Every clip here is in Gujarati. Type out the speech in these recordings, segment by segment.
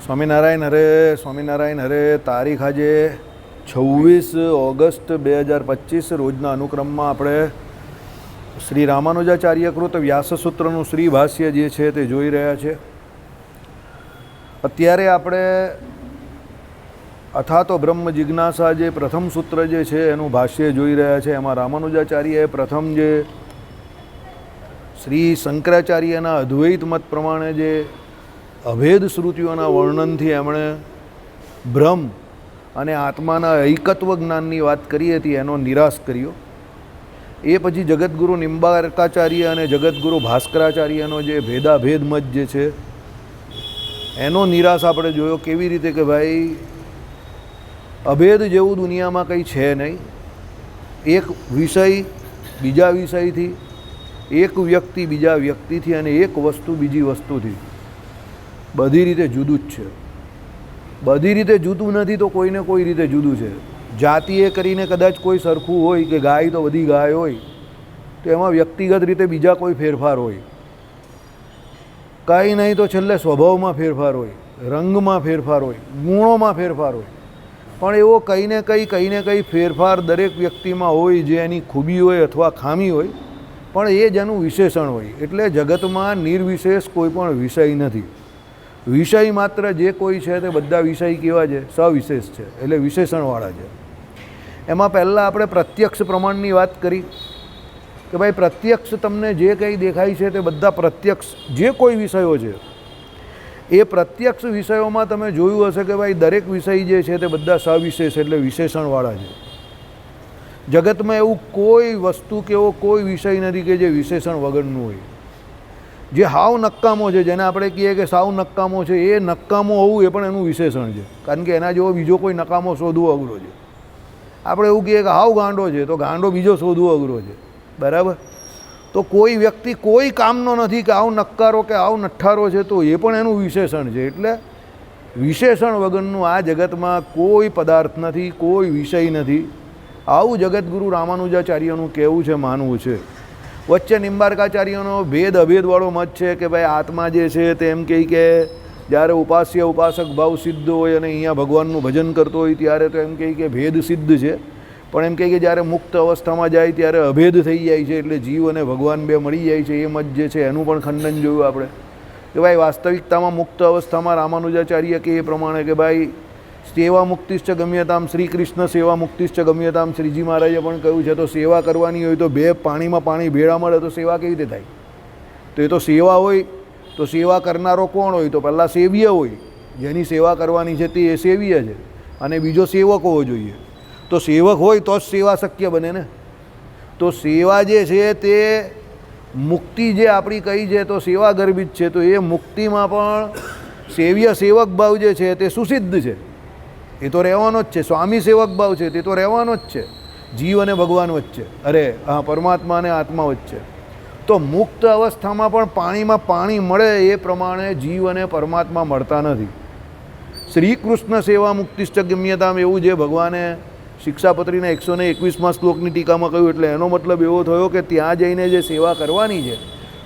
સ્વામિનારાયણ હરે, સ્વામિનારાયણ હરે. તારીખ આજે 26 ઓગસ્ટ 2025 રોજના અનુક્રમમાં આપણે શ્રી રામાનુજાચાર્યકૃત વ્યાસસૂત્રનું શ્રી ભાષ્ય જે છે તે જોઈ રહ્યા છે. અત્યારે આપણે અથાતો બ્રહ્મ જિજ્ઞાસા જે પ્રથમ સૂત્ર જે છે એનું ભાષ્ય જોઈ રહ્યા છે. એમાં રામાનુજાચાર્યએ પ્રથમ જે શ્રી શંકરાચાર્યના અદ્વૈત મત પ્રમાણે જે અભેદ શ્રુતિઓના વર્ણનથી એમણે બ્રહ્મ અને આત્માના એકત્વ જ્ઞાનની વાત કરી હતી, એનો નિરાશ કર્યો. એ પછી જગતગુરુ નિંબાર્કાચાર્ય અને જગતગુરુ ભાસ્કરાચાર્યનો જે ભેદાભેદ મત જે છે એનો નિરાશ આપણે જોયો. કેવી રીતે કે ભાઈ અભેદ જેવું દુનિયામાં કંઈ છે નહીં. એક વિષય બીજા વિષયથી, એક વ્યક્તિ બીજા વ્યક્તિથી અને એક વસ્તુ બીજી વસ્તુથી બધી રીતે જુદું જ છે. બધી રીતે જુદું નથી તો કોઈને કોઈ રીતે જુદું છે. જાતિએ કરીને કદાચ કોઈ સરખું હોય કે ગાય તો બધી ગાય હોય, તો એમાં વ્યક્તિગત રીતે બીજા કોઈ ફેરફાર હોય. કાંઈ નહીં તો છેલ્લે સ્વભાવમાં ફેરફાર હોય, રંગમાં ફેરફાર હોય, ગુણોમાં ફેરફાર હોય. પણ એવો કંઈ ને કંઈ ફેરફાર દરેક વ્યક્તિમાં હોય જે એની ખૂબી હોય અથવા ખામી હોય, પણ એ જ એનું વિશેષણ હોય. એટલે જગતમાં નિર્વિશેષ કોઈ પણ વિષય નથી. વિષય માત્ર જે કોઈ છે તે બધા વિષય કેવા છે? સવિશેષ છે, એટલે વિશેષણવાળા છે. એમાં પહેલાં આપણે પ્રત્યક્ષ પ્રમાણની વાત કરી કે ભાઈ પ્રત્યક્ષ તમને જે કંઈ દેખાય છે તે બધા પ્રત્યક્ષ જે કોઈ વિષયો છે એ પ્રત્યક્ષ વિષયોમાં તમે જોયું હશે કે ભાઈ દરેક વિષય જે છે તે બધા સવિશેષ એટલે વિશેષણવાળા છે. જગતમાં એવું કોઈ વસ્તુ કે એવો કોઈ વિષય નથી કે જે વિશેષણ વગરનું હોય. જે હાવ નક્કામો છે, જેને આપણે કહીએ કે સાવ નક્કામો છે, એ નક્કામો હોવું એ પણ એનું વિશેષણ છે. કારણ કે એના જેવો બીજો કોઈ નકામો શોધવો અઘરો છે. આપણે એવું કહીએ કે હાવ ગાંડો છે, તો ગાંડો બીજો શોધવો અઘરો છે. બરાબર? તો કોઈ વ્યક્તિ કોઈ કામનો નથી કે આવ નક્કારો કે આવ નઠ્ઠારો છે, તો એ પણ એનું વિશેષણ છે. એટલે વિશેષણ વગરનું આ જગતમાં કોઈ પદાર્થ નથી, કોઈ વિષય નથી. આવું જગતગુરુ રામાનુજાચાર્યનું કહેવું છે, માનવું છે. વચ્ચે નિંબાર્કાચાર્યનો ભેદ અભેદવાળો મત છે કે ભાઈ આત્મા જે છે તે એમ કહે કે જ્યારે ઉપાસ્ય ઉપાસક ભાવ સિદ્ધ હોય અને અહીંયા ભગવાનનું ભજન કરતો હોય ત્યારે તો એમ કહે કે ભેદ સિદ્ધ છે, પણ એમ કહે કે જ્યારે મુક્ત અવસ્થામાં જાય ત્યારે અભેદ થઈ જાય છે, એટલે જીવ અને ભગવાન બે મળી જાય છે. એ મત જે છે એનું પણ ખંડન જોયું આપણે કે ભાઈ વાસ્તવિકતામાં મુક્ત અવસ્થામાં રામાનુજાચાર્ય કે એ પ્રમાણે કે ભાઈ સેવા મુક્તિશ્ચ ગમ્યતામ, શ્રી કૃષ્ણ સેવા મુક્તિશ્ચ ગમ્યતામ, શ્રીજી મહારાજે પણ કહ્યું છે. તો સેવા કરવાની હોય તો બે પાણીમાં પાણી ભેળા મળે તો સેવા કેવી રીતે થાય? તો એ તો સેવા હોય તો સેવા કરનારો કોણ હોય? તો પહેલાં સેવ્ય હોય, જેની સેવા કરવાની છે તે એ સેવ્ય છે, અને બીજો સેવક હોવો જોઈએ. તો સેવક હોય તો જ સેવા શક્ય બને ને. તો સેવા જે છે તે મુક્તિ જે આપણી કઈ છે તો સેવા ગર્ભિત છે. તો એ મુક્તિમાં પણ સેવ્ય સેવક ભાવ જે છે તે સુસિદ્ધ છે, એ તો રહેવાનો જ છે. સ્વામી સેવક ભાવ છે તે તો રહેવાનો જ છે જીવ અને ભગવાન વચ્ચે, અરે હા પરમાત્મા અને આત્મા વચ્ચે. તો મુક્ત અવસ્થામાં પણ પાણીમાં પાણી મળે એ પ્રમાણે જીવ અને પરમાત્મા મળતા નથી. શ્રી કૃષ્ણ સેવા મુક્તિશ્ચ ગમ્યતામ એવું જે ભગવાને શિક્ષાપત્રીના 121માં શ્લોકની ટીકામાં કહ્યું. એટલે એનો મતલબ એવો થયો કે ત્યાં જઈને જે સેવા કરવાની છે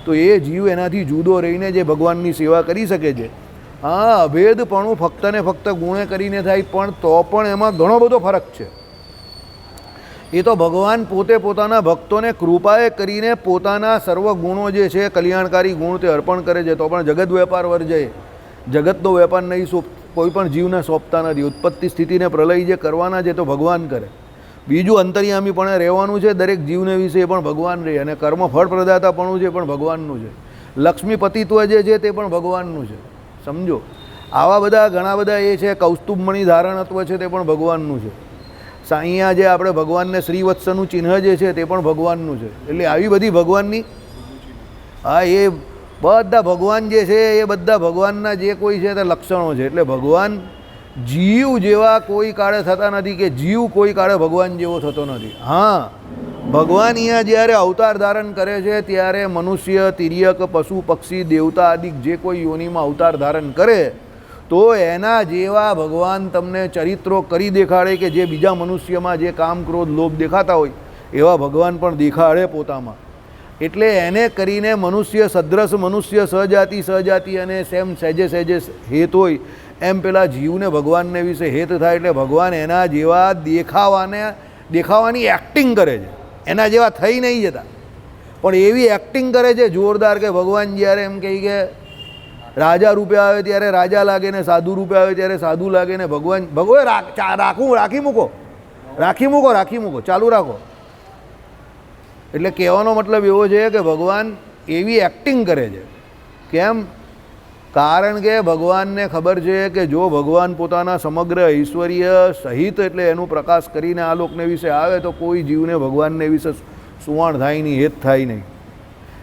તો એ જીવ એનાથી જુદો રહીને જે ભગવાનની સેવા કરી શકે છે. હા, અભેદપણું ફક્ત ને ફક્ત ગુણે કરીને થાય, પણ તો પણ એમાં ઘણો બધો ફરક છે. એ તો ભગવાન પોતે પોતાના ભક્તોને કૃપાએ કરીને પોતાના સર્વ ગુણો જે છે કલ્યાણકારી ગુણ તે અર્પણ કરે છે. તો પણ જગત વેપાર વર્જય, જગતનો વેપાર નહીં કોઈ પણ જીવને સોંપતા નથી. ઉત્પત્તિ સ્થિતિને પ્રલય જે કરવાના છે તો ભગવાન કરે. બીજું અંતર્યામી પણ રહેવાનું છે દરેક જીવને વિશે, એ પણ ભગવાન રહે. અને કર્મ ફળ પ્રદાતાપણું છે પણ ભગવાનનું છે. લક્ષ્મીપતિત્વ જે છે તે પણ ભગવાનનું છે. સમજો, આવા બધા ઘણા બધા એ છે. કૌસ્તુભમણી ધારણત્વ છે તે પણ ભગવાનનું છે. અહીંયા જે આપણે ભગવાનને શ્રીવત્સનું ચિહ્ન જે છે તે પણ ભગવાનનું છે. એટલે આવી બધી ભગવાનની, હા, એ બધા ભગવાન જે છે એ બધા ભગવાનના જે કોઈ છે તે લક્ષણો છે. એટલે ભગવાન જીવ જેવા કોઈ કાળે થતા નથી કે જીવ કોઈ કાળે ભગવાન જેવો થતો નથી. હા, ભગવાન અહીંયા જ્યારે અવતાર ધારણ કરે છે ત્યારે મનુષ્ય, તિર્યક, પશુ, પક્ષી, દેવતા આદિ જે કોઈ યોનિમાં અવતાર ધારણ કરે તો એના જેવા ભગવાન તમને ચરિત્રો કરી દેખાડે કે જે બીજા મનુષ્યમાં જે કામ, ક્રોધ, લોભ દેખાતા હોય એવા ભગવાન પણ દેખાડે પોતામાં. એટલે એને કરીને મનુષ્ય સદ્રશ મનુષ્ય સહજાતિ અને સેમ સહેજે સહેજે હેત હોય એમ પેલા જીવને ભગવાનને વિશે હેત થાય એટલે ભગવાન એના જેવા દેખાવાની એક્ટિંગ કરે છે, એના જેવા થઈ નહીં જતા પણ એવી એક્ટિંગ કરે છે જોરદાર કે ભગવાન જ્યારે એમ કહી કે રાજા રૂપે આવે ત્યારે રાજા લાગે ને સાધુ રૂપે આવે ત્યારે સાધુ લાગે ને ભગવાન રાખી મૂકો ચાલુ રાખો. એટલે કહેવાનો મતલબ એવો છે કે ભગવાન એવી એક્ટિંગ કરે છે. કેમ? કારણ કે ભગવાનને ખબર છે કે જો ભગવાન પોતાના સમગ્ર ઐશ્વર્ય સહિત એટલે એનું પ્રકાશ કરીને આ લોકને વિશે આવે તો કોઈ જીવને ભગવાનને વિશે સુવાણ થાય નહીં, હેત થાય નહીં.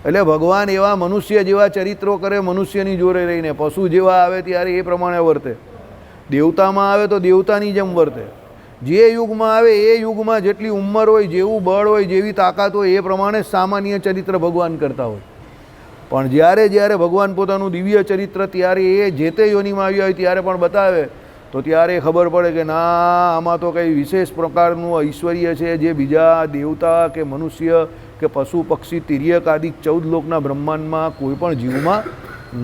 એટલે ભગવાન એવા મનુષ્ય જેવા ચરિત્રો કરે, મનુષ્યની જોડે રહીને. પશુ જેવા આવે ત્યારે એ પ્રમાણે વર્તે, દેવતામાં આવે તો દેવતાની જેમ વર્તે. જે યુગમાં આવે એ યુગમાં જેટલી ઉંમર હોય, જેવું બળ હોય, જેવી તાકાત હોય એ પ્રમાણે સામાન્ય ચરિત્ર ભગવાન કરતા હોય. પણ જ્યારે જ્યારે ભગવાન પોતાનું દિવ્ય ચરિત્ર ત્યારે એ જે તે યોનિમાં આવ્યા હોય ત્યારે પણ બતાવે તો ત્યારે ખબર પડે કે ના, આમાં તો કંઈ વિશેષ પ્રકારનું ઐશ્વર્ય છે જે બીજા દેવતા કે મનુષ્ય કે પશુ પક્ષી તિર્યક આદિ 14 લોકના બ્રહ્માંડમાં કોઈ પણ જીવમાં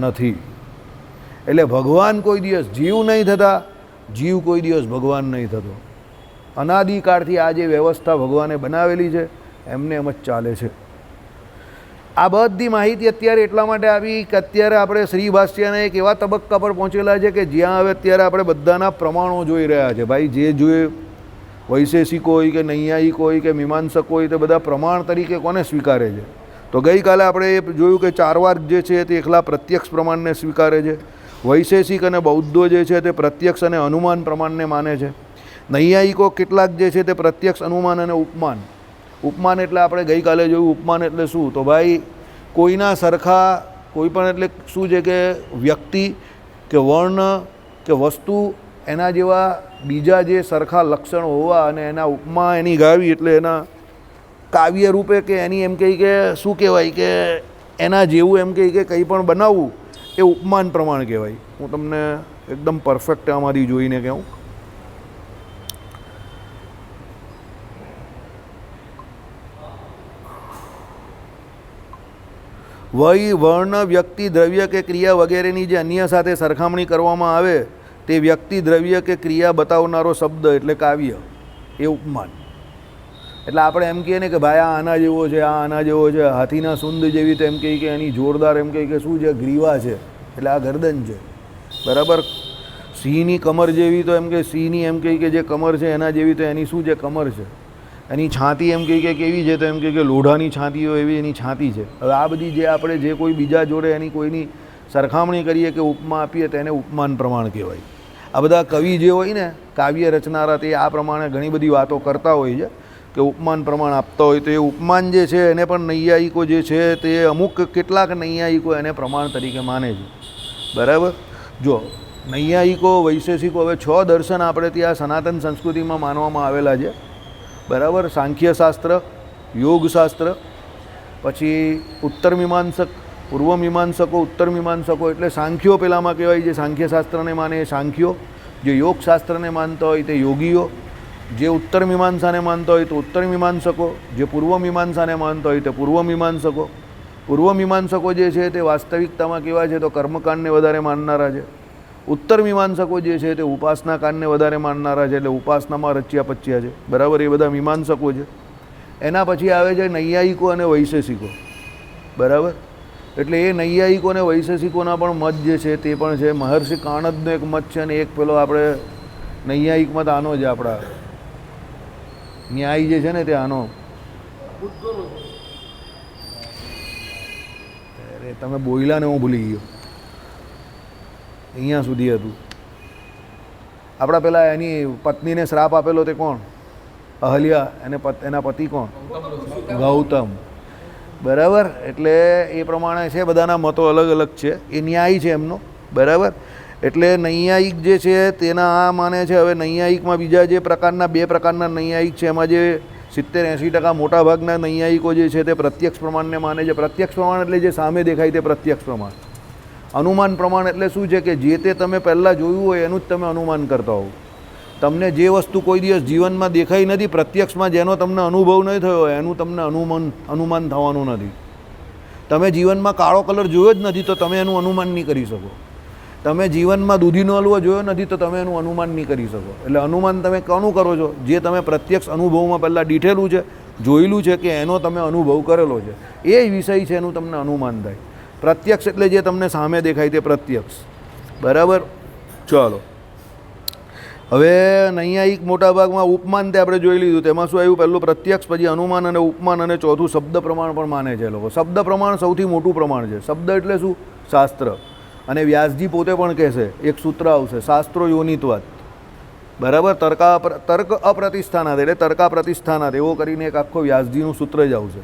નથી. એટલે ભગવાન કોઈ દિવસ જીવ નહીં થતા, જીવ કોઈ દિવસ ભગવાન નહીં થતો. અનાદિકાળથી આ જે વ્યવસ્થા ભગવાને બનાવેલી છે એમને એમ જ ચાલે છે. આ બધી માહિતી અત્યારે એટલા માટે આવી કે અત્યારે આપણે શ્રી ભાષ્યના એક એવા તબક્કા પર પહોંચેલા છે કે જ્યાં હવે અત્યારે આપણે બધાના પ્રમાણો જોઈ રહ્યા છે. ભાઈ જે જોઈએ વૈશેષિક હોય કે નૈયાયિક હોય કે મીમાંસક હોય તે બધા પ્રમાણ તરીકે કોને સ્વીકારે છે? તો ગઈકાલે આપણે એ જોયું કે ચારવાર્ગ જે છે તે એકલા પ્રત્યક્ષ પ્રમાણને સ્વીકારે છે. વૈશેષિક અને બૌદ્ધો જે છે તે પ્રત્યક્ષ અને અનુમાન પ્રમાણને માને છે. નૈયાયિકો કેટલાક જે છે તે પ્રત્યક્ષ, અનુમાન અને ઉપમાન. ઉપમાન એટલે આપણે ગઈકાલે જોયું ઉપમાન એટલે શું? તો ભાઈ કોઈના સરખા કોઈ પણ એટલે શું છે કે વ્યક્તિ કે વર્ણ કે વસ્તુ એના જેવા બીજા જે સરખા લક્ષણો હોવા અને એના ઉપમા એની ગાવી એટલે એના કાવ્ય રૂપે કે એની એમ કહી કે શું કહેવાય કે એના જેવું એમ કહી કે કંઈ પણ બનાવવું એ ઉપમાન પ્રમાણ કહેવાય. હું તમને એકદમ પરફેક્ટ આમાંથી જોઈને કહું. વય, વર્ણ, વ્યક્તિ, દ્રવ્ય કે ક્રિયા વગેરેની જે અન્ય સાથે સરખામણી કરવામાં આવે તે વ્યક્તિ, દ્રવ્ય કે ક્રિયા બતાવનારો શબ્દ એટલે કાવ્ય, એ ઉપમાન. એટલે આપણે એમ કહીએ ને કે ભાઈ આ આના જેવો છે, આ આના જેવો છે, હાથીના સૂંદ જેવી તો એમ કહી કે એની જોરદાર એમ કહી કે શું છે ગ્રીવા છે એટલે આ ગરદન છે, બરાબર. સિંહની કમર જેવી તો એમ કે સિંહની એમ કહી કે જે કમર છે એના જેવી તો એની શું છે કમર છે. એની છાતી એમ કહી કે કેવી છે તો એમ કહે કે લોઢાની છાતી હોય એવી એની છાતી છે. હવે આ બધી જે આપણે જે કોઈ બીજા જોડે એની કોઈની સરખામણી કરીએ કે ઉપમા આપીએ તેને ઉપમાન પ્રમાણ કહેવાય. આ બધા કવિ જે હોય ને કાવ્ય રચનારા તે આ પ્રમાણે ઘણી બધી વાતો કરતા હોય છે કે ઉપમાન પ્રમાણ આપતા હોય તો એ ઉપમાન જે છે એને પણ નૈયાયિકો જે છે તે અમુક કેટલાક નૈયાયિકો એને પ્રમાણ તરીકે માને છે, બરાબર. જો નૈયાયિકો, વૈશેષિકો, હવે 6 દર્શન આપણે ત્યાં સનાતન સંસ્કૃતિમાં માનવામાં આવેલા છે, બરાબર. સાંખ્યશાસ્ત્ર, યોગશાસ્ત્ર, પછી ઉત્તર મીમાંસક, પૂર્વ મીમાંસકો, ઉત્તર મીમાંસકો. એટલે સાંખ્યો પેલામાં કહેવાય જે સાંખ્યશાસ્ત્રને માને એ સાંખ્યો, જે યોગશાસ્ત્રને માનતા હોય તે યોગીઓ, જે ઉત્તર મીમાંસાને માનતા હોય તો ઉત્તર મીમાંસકો, જે પૂર્વ મીમાંસાને માનતા હોય તે પૂર્વ મીમાંસકો. પૂર્વ મીમાંસકો જે છે તે વાસ્તવિકતામાં કેવા છે તો કર્મકાંડને વધારે માનનારા છે. ઉત્તર મીમાંસકો જે છે તે ઉપાસના કાંડને વધારે માનનારા છે, એટલે ઉપાસનામાં રચ્યા પચ્યા છે, બરાબર. એ બધા મીમાંસકો છે. એના પછી આવે છે નૈયાયિકો અને વૈશેષિકો, બરાબર. એટલે એ નૈયાયિકો અને વૈશેષિકોના પણ મત જે છે તે પણ છે. મહર્ષિ કાણદનો એક મત છે અને એક પેલો આપણે નૈયાયિક મત આનો જ આપણા ન્યાય જે છે ને તે આનો. અરે તમે બોયલા ને હું ભૂલી ગયો, અહીંયા સુધી હતું. આપણા પેલા એની પત્નીને શ્રાપ આપેલો તે કોણ? અહલ્યા. એના પતિ કોણ? ગૌતમ, બરાબર. એટલે એ પ્રમાણે છે, બધાના મતો અલગ અલગ છે. એ ન્યાય છે એમનો, બરાબર. એટલે નૈયાયિક જે છે તેના આ માને છે. હવે નૈયાયિકમાં બીજા જે પ્રકારના 2 પ્રકારના નૈયાયિક છે એમાં જે 70-80% મોટાભાગના નૈયાયિકો જે છે તે પ્રત્યક્ષ પ્રમાણને માને છે. પ્રત્યક્ષ પ્રમાણ એટલે જે સામે દેખાય તે પ્રત્યક્ષ પ્રમાણ. અનુમાન પ્રમાણ એટલે શું છે કે જે તે તમે પહેલાં જોયું હોય એનું જ તમે અનુમાન કરતા હોવ. તમને જે વસ્તુ કોઈ દિવસ જીવનમાં દેખાઈ નથી, પ્રત્યક્ષમાં જેનો તમને અનુભવ નહીં થયો હોય એનું તમને અનુમાન થવાનું નથી. તમે જીવનમાં કાળો કલર જોયો જ નથી તો તમે એનું અનુમાન નહીં કરી શકો. તમે જીવનમાં દૂધીનો હલવો જોયો નથી તો તમે એનું અનુમાન નહીં કરી શકો. એટલે અનુમાન તમે કોનું કરો છો? જે તમે પ્રત્યક્ષ અનુભવમાં પહેલાં દીઠેલું છે, જોયેલું છે કે એનો તમે અનુભવ કરેલો છે, એ વિષય છે એનું તમને અનુમાન થાય. પ્રત્યક્ષ એટલે જે તમને સામે દેખાય તે પ્રત્યક્ષ. બરાબર. ચાલો, હવે નૈયાયિક મોટા ભાગમાં ઉપમાન તે આપણે જોઈ લીધું. તેમાં શું આવ્યું? પહેલું પ્રત્યક્ષ, પછી અનુમાન અને ઉપમાન, અને ચોથું શબ્દ પ્રમાણ પણ માને છે લોકો. શબ્દ પ્રમાણ સૌથી મોટું પ્રમાણ છે. શબ્દ એટલે શું? શાસ્ત્ર. અને વ્યાસજી પોતે પણ કહેશે, એક સૂત્ર આવશે, શાસ્ત્રો યોનિત્વાદ. બરાબર. તર્ક અપ્રતિષ્ઠાનાથ એટલે તર્કા પ્રતિષ્ઠાનાથ એવો કરીને એક આખો વ્યાસજીનું સૂત્ર જ આવશે.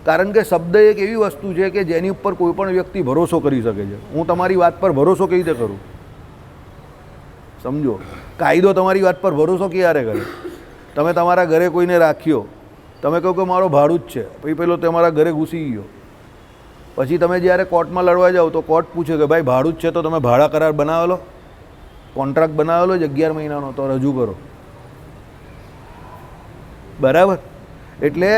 કારણ કે શબ્દ એક એવી વસ્તુ છે કે જેની ઉપર કોઈ પણ વ્યક્તિ ભરોસો કરી શકે છે. હું તમારી વાત પર ભરોસો કેવી રીતે કરું? સમજો, કાયદો તમારી વાત પર ભરોસો ક્યારે કરે? તમે તમારા ઘરે કોઈને રાખ્યો, તમે કહો કે મારો ભાડું જ છે, પછી પેલો તમારા ઘરે ઘૂસી ગયો, પછી તમે જ્યારે કોર્ટમાં લડવા જાઓ તો કોર્ટ પૂછે કે ભાઈ ભાડું જ છે તો તમે ભાડા કરાર બનાવેલો, કોન્ટ્રાક્ટ બનાવેલો જ 11 મહિનાનો, તો રજૂ કરો. બરાબર. એટલે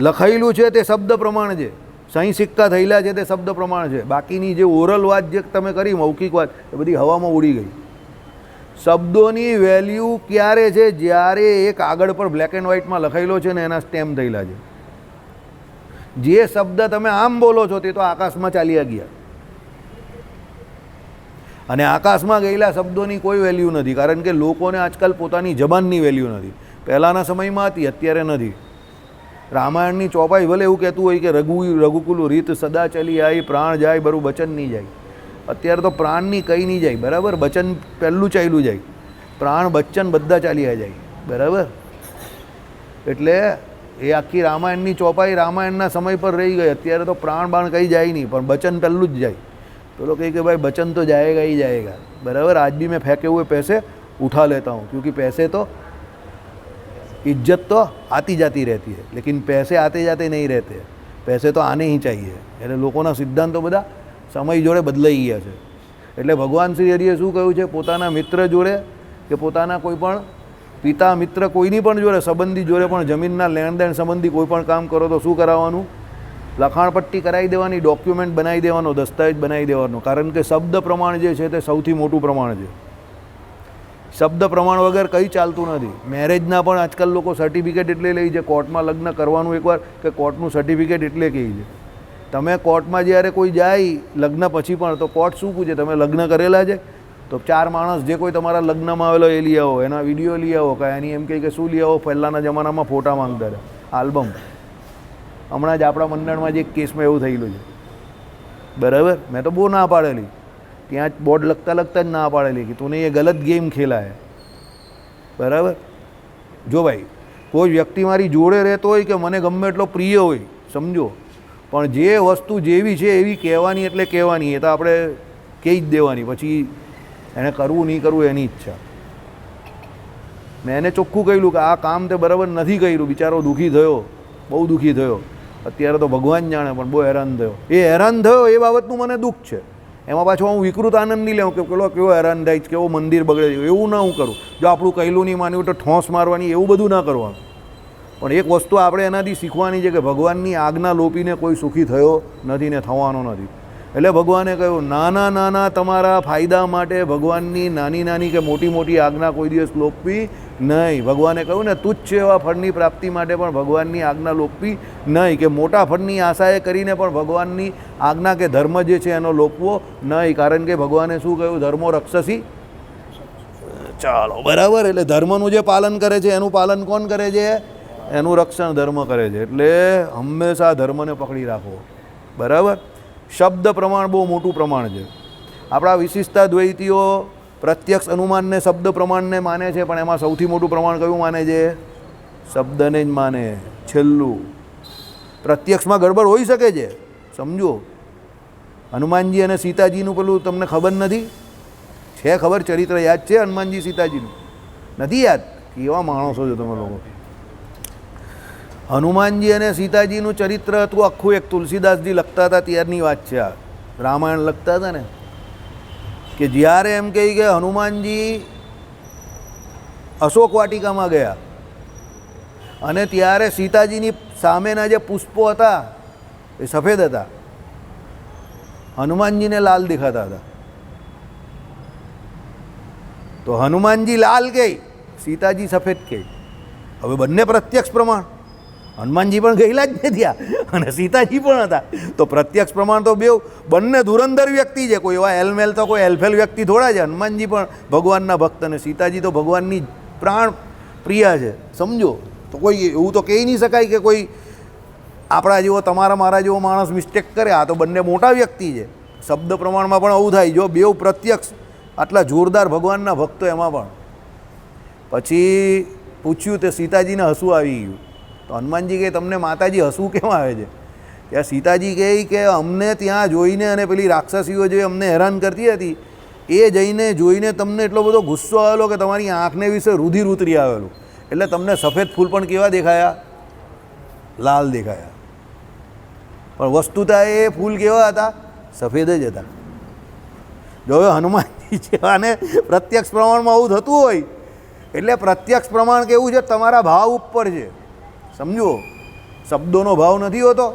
લખાયેલું છે તે શબ્દ પ્રમાણ છે, સહી સિક્કા થયેલા છે તે શબ્દ પ્રમાણ છે. બાકીની જે ઓરલ વાત જે તમે કરી, મૌખિક વાત, એ બધી હવામાં ઉડી ગઈ. શબ્દોની વેલ્યુ ક્યારે છે? જ્યારે એ કાગળ પર બ્લેક એન્ડ વ્હાઇટમાં લખાયેલો છે ને એના સ્ટેમ્પ થયેલા છે. જે શબ્દ તમે આમ બોલો છો તે તો આકાશમાં ચાલ્યા ગયા, અને આકાશમાં ગયેલા શબ્દોની કોઈ વેલ્યુ નથી. કારણ કે લોકોને આજકાલ પોતાની જબાનની વેલ્યુ નથી. પહેલાંના સમયમાં હતી, અત્યારે નથી. રામાયણની ચોપાઈ ભલે એવું કહેતું હોય કે રઘુકુલ રીત સદા ચલી આવી, પ્રાણ જાય બરું બચન નહીં જાય. અત્યારે તો પ્રાણની કંઈ નહીં જાય. બરાબર. બચન પહેલું ચાલ્યું જાય, પ્રાણ બચ્ચન બધા ચાલ્યા જાય. બરાબર. એટલે એ આખી રામાયણની ચોપાઈ રામાયણના સમય પર રહી ગઈ. અત્યારે તો પ્રાણ બાણ કંઈ જાય નહીં, પણ બચન પહેલું જ જાય. પેલો કહે કે ભાઈ બચન તો જાएगा ही जाएगा. बराबर. आज भी मैं फेंके हुए पैसे उठा लेता हूँ, क्योंकि पैसे तो इज्जत तो आती जाती रहती है, लेकिन पैसे आते जाते नहीं रहते. पैसे तो आने ही चाहिए. એટલે લોકોના સિદ્ધાંતો બધા સમય જોડે બદલાઈ ગયા છે. એટલે ભગવાન શ્રી હરિએ શું કહ્યું છે? પોતાના મિત્ર જોડે કે પોતાના કોઈ પણ પિતા મિત્ર કોઈની પણ જોડે, સંબંધી જોડે પણ જમીનના લેણદેણ સંબંધી કોઈ પણ કામ કરો તો શું કરાવવાનું? લખાણપટ્ટી કરાવી દેવાની, ડોક્યુમેન્ટ બનાવી દેવાનો, દસ્તાવેજ બનાવી દેવાનો. કારણ કે શબ્દ પ્રમાણ જે છે તે સૌથી મોટું પ્રમાણ છે. શબ્દ પ્રમાણ વગર કંઈ ચાલતું નથી. મેરેજના પણ આજકાલ લોકો સર્ટિફિકેટ એટલે લે છે. કોર્ટમાં લગ્ન કરવાનું એકવાર કે કોર્ટનું સર્ટિફિકેટ એટલે કહે છે. તમે કોર્ટમાં જ્યારે કોઈ જાય લગ્ન પછી પણ, તો કોર્ટ શું પૂછે? તમે લગ્ન કરેલા છે? તો 4 માણસ જે કોઈ તમારા લગ્નમાં આવેલો એ લઈ આવો, એના વિડીયો લઈ આવો, કે એની એમ કહે કે શું લઈ આવો? પહેલાંના જમાનામાં ફોટા માંગતા હતા, આલ્બમ. હમણાં જ આપણા મંડળમાં જ એક કેસમાં એવું થયેલું છે. બરાબર. મેં તો બહુ ના પાડેલી, ત્યાં જ બોર્ડ લખતા જ ના પાડેલી કે તું એ ગલત ગેમ ખેલા હે. બરાબર. જો ભાઈ, કોઈ વ્યક્તિ મારી જોડે રહેતો હોય કે મને ગમે એટલો પ્રિય હોય, સમજો, પણ જે વસ્તુ જેવી છે એવી કહેવાની એટલે કહેવાની. એ તો આપણે કહી જ દેવાની. પછી એને કરવું નહીં કરવું એની ઈચ્છા. મેં એને ચોખ્ખું કહ્યું કે આ કામ તે બરાબર નથી કર્યું. બિચારો દુઃખી થયો, બહુ દુઃખી થયો. અત્યારે તો ભગવાન જાણે, પણ બહુ હેરાન થયો. એ હેરાન થયો એ બાબતનું મને દુઃખ છે. એમાં પાછો હું વિકૃત આનંદ નહીં લેવું કે પેલો કેવો હેરાન થાય છે, કેવો મંદિર બગડે છે, એવું ના હું કરું. જો આપણું કહેલું નહીં માન્યું તો ઠોંસ મારવાની, એવું બધું ના કરવાનું. પણ એક વસ્તુ આપણે એનાથી શીખવાની છે કે ભગવાનની આજ્ઞા લોપીને કોઈ સુખી થયો નથી ને થવાનો નથી. એટલે ભગવાને કહ્યું, નાના નાના તમારા ફાયદા માટે ભગવાનની નાની નાની કે મોટી મોટી આજ્ઞા કોઈ દિવસ લોપવી નહીં. ભગવાને કહ્યું ને, તુચ્છ એવા ફળની પ્રાપ્તિ માટે પણ ભગવાનની આજ્ઞા લોપવી નહીં, કે મોટા ફળની આશાએ કરીને પણ ભગવાનની આજ્ઞા કે ધર્મ જે છે એનો લોપવો નહીં. કારણ કે ભગવાને શું કહ્યું? ધર્મો રક્ષસી. ચાલો, બરાબર. એટલે ધર્મનું જે પાલન કરે છે એનું પાલન કોણ કરે છે? એનું રક્ષણ ધર્મ કરે છે. એટલે હંમેશા ધર્મને પકડી રાખો. બરાબર. શબ્દ પ્રમાણ બહુ મોટું પ્રમાણ છે. આપણા વિશિષ્ટા દ્વૈતીઓ પ્રત્યક્ષ અનુમાનને શબ્દ પ્રમાણને માને છે, પણ એમાં સૌથી મોટું પ્રમાણ કયું માને છે? શબ્દને જ માને. છેલ્લું. પ્રત્યક્ષમાં ગડબડ હોઈ શકે છે, સમજો. હનુમાનજી અને સીતાજીનું પેલું તમને ખબર નથી? છે ખબર? ચરિત્ર યાદ છે હનુમાનજી સીતાજીનું? નથી યાદ? કેવા માણસો છો તમે લોકો. હનુમાનજી અને સીતાજીનું ચરિત્ર હતું આખું. એક તુલસીદાસજી લખતા હતા ત્યારની વાત છે. આ રામાયણ લખતા હતા ને, કે જ્યારે એમ કહી કે હનુમાનજી અશોક વાટિકામાં ગયા અને ત્યારે સીતાજીની સામેના જે પુષ્પો હતા એ સફેદ હતા, હનુમાનજીને લાલ દેખાતા હતા, તો હનુમાનજી લાલ કહે, સીતાજી સફેદ કહે. હવે બંને પ્રત્યક્ષ પ્રમાણ, હનુમાનજી પણ ગયેલા જ નથી અને સીતાજી પણ હતા, તો પ્રત્યક્ષ પ્રમાણ તો બંને ધુરંધર વ્યક્તિ છે. કોઈ એવા એલમેલ તો કોઈ એલફેલ વ્યક્તિ થોડા છે. હનુમાનજી પણ ભગવાનના ભક્ત અને સીતાજી તો ભગવાનની પ્રાણ પ્રિય છે. સમજો, તો કોઈ એવું તો કહી નહીં શકાય કે કોઈ આપણા જેવો તમારા મારા જેવો માણસ મિસ્ટેક કરે. આ તો બંને મોટા વ્યક્તિ છે. શબ્દ પ્રમાણમાં પણ આવું થાય. જો બેઉ પ્રત્યક્ષ આટલા જોરદાર ભગવાનના ભક્તો એમાં પણ. પછી પૂછ્યું તે સીતાજીને હસવું આવી ગયું, તો હનુમાનજી કહે તમને માતાજી હસવું કેમ આવે છે? ત્યાં સીતાજી કહે કે અમને ત્યાં જોઈને અને પેલી રાક્ષસીઓ જે અમને હેરાન કરતી હતી એ જઈને જોઈને તમને એટલો બધો ગુસ્સો આવેલો કે તમારી આંખને વિશે રુધિર ઉતરી આવેલું, એટલે તમને સફેદ ફૂલ પણ કેવા દેખાયા? લાલ દેખાયા. પણ વસ્તુતા એ ફૂલ કેવા હતા? સફેદ જ હતા. જો હવે હનુમાનજી જેવાને પ્રત્યક્ષ પ્રમાણમાં આવું થતું હોય એટલે પ્રત્યક્ષ પ્રમાણ કેવું છે? તમારા ભાવ ઉપર છે. સમજો, શબ્દોનો ભાવ નથી હોતો.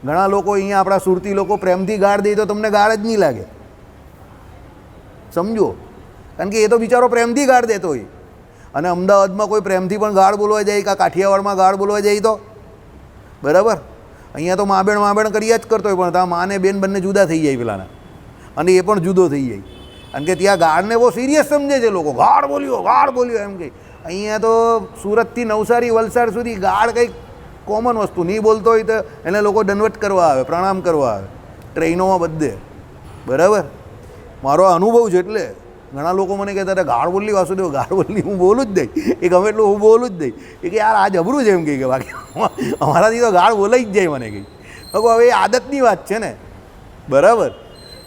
ઘણા લોકો અહીંયા આપણા સુરતી લોકો પ્રેમથી ગાળ દે તો તમને ગાળ જ નહીં લાગે. સમજો, કારણ કે એ તો બિચારો પ્રેમથી ગાળ દેતો હોય. અને અમદાવાદમાં કોઈ પ્રેમથી પણ ગાળ બોલવા જાય, કાં કાઠિયાવાડમાં ગાળ બોલવા જાય તો બરાબર. અહીંયા તો માબેણ કર્યા જ કરતો હોય, પણ ત્યાં માને બેન બંને જુદા થઈ જાય પેલાના, અને એ પણ જુદો થઈ જાય. કારણ કે ત્યાં ગાળને બહુ સિરિયસ સમજે છે લોકો. ગાળ બોલ્યો એમ કહે. અહીંયા તો સુરતથી નવસારી વલસાડ સુધી ગાળ કંઈક કોમન વસ્તુ. નહીં બોલતો હોય તો એને લોકો દંડવત કરવા આવે, પ્રણામ કરવા આવે ટ્રેનોમાં બધે. બરાબર, મારો અનુભવ છે. એટલે ઘણા લોકો મને કહેતા હતા ગાળ બોલી વાસુદેવ, ગાળ બોલી. હું બોલું જ નહીં, એ ગમે એટલું હું બોલું જ નહીં. એ કે યાર આ જબરું છે એમ કહે કે બાકી અમારાથી તો ગાળ બોલાઈ જ જાય મને કહી. હવે એ આદતની વાત છે ને. બરાબર,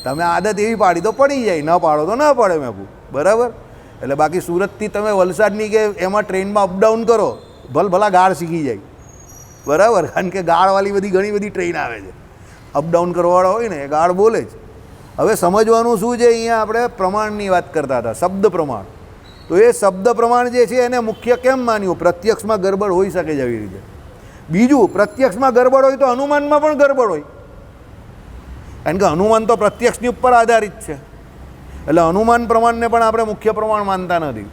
તમે આદત એવી પાડી તો પડી જાય, ન પાડો તો ના પડે મેં કહું. બરાબર, એટલે બાકી સુરતથી તમે વલસાડની કે એમાં ટ્રેનમાં અપડાઉન કરો, ભલા ગાળ શીખી જાય. બરાબર, કારણ કે ગાળવાળી ઘણી બધી ટ્રેન આવે છે. અપડાઉન કરવાવાળા હોય ને એ ગાળ બોલે જ. હવે સમજવાનું શું છે? અહીંયા આપણે પ્રમાણની વાત કરતા હતા, શબ્દ પ્રમાણ. તો એ શબ્દ પ્રમાણ જે છે એને મુખ્ય કેમ માન્યું? પ્રત્યક્ષમાં ગરબડ હોઈ શકે છે આવી રીતે. બીજું, પ્રત્યક્ષમાં ગરબડ હોય તો અનુમાનમાં પણ ગરબડ હોય, કારણ કે અનુમાન તો પ્રત્યક્ષની ઉપર આધારિત છે. એટલે અનુમાન પ્રમાણને પણ આપણે મુખ્ય પ્રમાણ માનતા નથી.